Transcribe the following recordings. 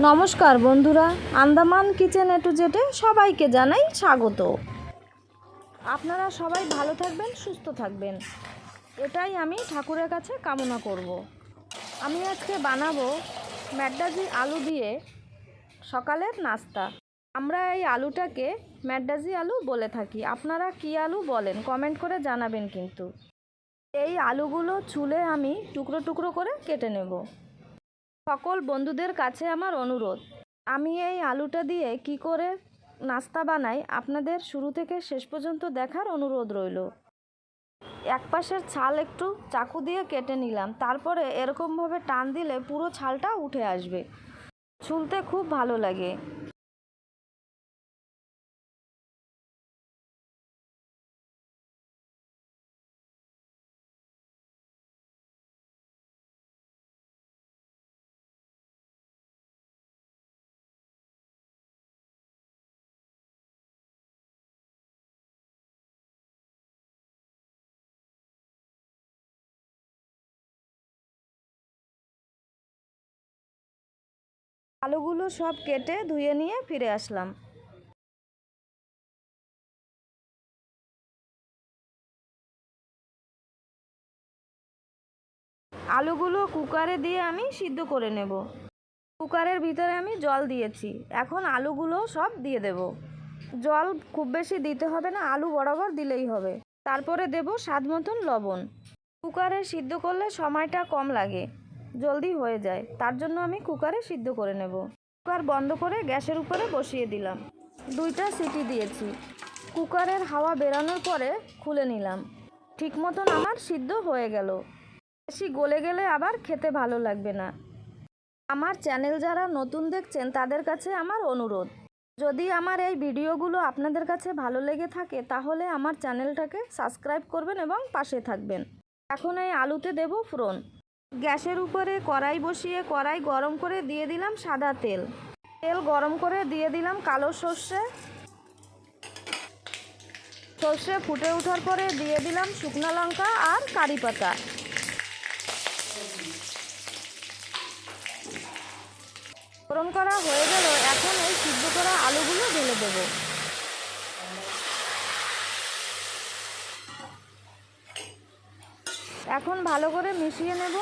নমস্কার বন্ধুরা, আন্দামান কিচেন এ টু জেডে সবাইকে জানাই স্বাগত। আপনারা সবাই ভালো থাকবেন, সুস্থ থাকবেন, এটাই আমি ঠাকুরের কাছে কামনা করব। আমি আজকে বানাবো ম্যাডাজি আলু দিয়ে সকালের নাস্তা। আমরা এই আলুটাকে ম্যাডাজি আলু বলে থাকি। আপনারা কী আলু বলেন কমেন্ট করে জানাবেন কিন্তু। এই আলুগুলো ছুলে আমি টুকরো টুকরো করে কেটে নেব। সকল বন্ধুদের কাছে আমার অনুরোধ, আমি এই আলুটা দিয়ে কি করে নাস্তা বানাই আপনাদের শুরু থেকে শেষ পর্যন্ত দেখার অনুরোধ রইল। এক পাশের ছাল একটু চাকু দিয়ে কেটে নিলাম, তারপরে এরকমভাবে টান দিলে পুরো ছালটা উঠে আসবে, ছুলতে খুব ভালো লাগে। আলুগুলো সব কেটে ধুয়ে নিয়ে ফিরে আসলাম। আলুগুলো কুকারে দিয়ে আমি সিদ্ধ করে নেব। কুকারের ভিতরে আমি জল দিয়েছি, এখন আলুগুলো সব দিয়ে দেব। জল খুব বেশি দিতে হবে না, আলু বরাবর দিলেই হবে। তারপরে দেব স্বাদ মতন লবণ। কুকারে সিদ্ধ করলে সময়টা কম লাগে, জলদি হয়ে যায়, তার জন্য আমি কুকারে সিদ্ধ করে নেব। কুকার বন্ধ করে গ্যাসের উপরে বসিয়ে দিলাম। 2টা সিটি দিয়েছি। কুকারের হাওয়া বেরানোর পরে খুলে নিলাম। ঠিক মতন আমার সিদ্ধ হয়ে গেল। বেশি গলে গেলে আবার খেতে ভালো লাগবে না। আমার চ্যানেল যারা নতুন দেখছেন তাদের কাছে আমার অনুরোধ, যদি আমার এই ভিডিওগুলো আপনাদের কাছে ভালো লেগে থাকে তাহলে আমার চ্যানেলটাকে সাবস্ক্রাইব করবেন এবং পাশে থাকবেন। এখন এই আলুতে দেব ফোড়ন। গ্যাসের উপরে কড়াই বসিয়ে কড়াই গরম করে দিয়ে দিলাম সাদা তেল। তেল গরম করে দিয়ে দিলাম কালো সর্ষে। সর্ষে ফুটে ওঠার পরে দিয়ে দিলাম শুকনো লঙ্কা আর কারি পাতা। ফোড়ন করা হয়ে গেল, এখন এই সিদ্ধ করা আলুগুলো ঢেলে দেব। এখন ভালো করে মিশিয়ে নেব।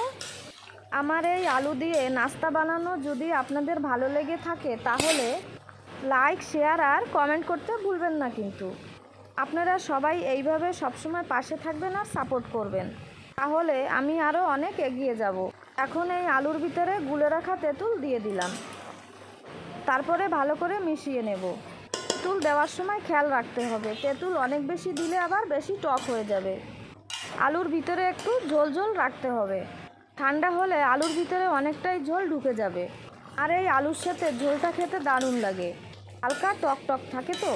আমার এই আলু দিয়ে নাস্তা বানানো যদি আপনাদের ভালো লেগে থাকে তাহলে লাইক, শেয়ার আর কমেন্ট করতে ভুলবেন না কিন্তু। আপনারা সবাই এইভাবে সবসময় পাশে থাকবেন আর সাপোর্ট করবেন, তাহলে আমি আরও অনেক এগিয়ে যাব। এখন এই আলুর ভিতরে গুলে রাখা তেঁতুল দিয়ে দিলাম। তারপরে ভালো করে মিশিয়ে নেব। তেঁতুল দেওয়ার সময় খেয়াল রাখতে হবে, তেঁতুল অনেক বেশি দিলে আবার বেশি টক হয়ে যাবে। আলুর ভিতরে একটু ঝোল ঝোল রাখতে হবে, ঠান্ডা হলে আলুর ভিতরে অনেকটাই ঝোল ঢুকে যাবে। আর এই আলুর সাথে ঝোলটা খেতে দারুণ লাগে, হালকা টক টক থাকে তো।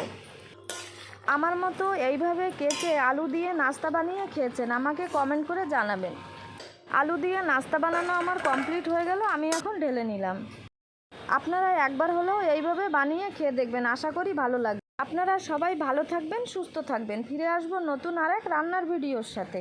আমার মতো এইভাবে কে কে আলু দিয়ে নাস্তা বানিয়ে খেয়েছেন আমাকে কমেন্ট করে জানাবেন। আলু দিয়ে নাস্তা বানানো আমার কমপ্লিট হয়ে গেল, আমি এখন ঢেলে নিলাম। আপনারা একবার হলেও এইভাবে বানিয়ে খেয়ে দেখবেন, আশা করি ভালো লাগবে। আপনারা সবাই ভালো থাকবেন, সুস্থ থাকবেন। ফিরে আসবো নতুন আরেক রান্নার ভিডিওর সাথে।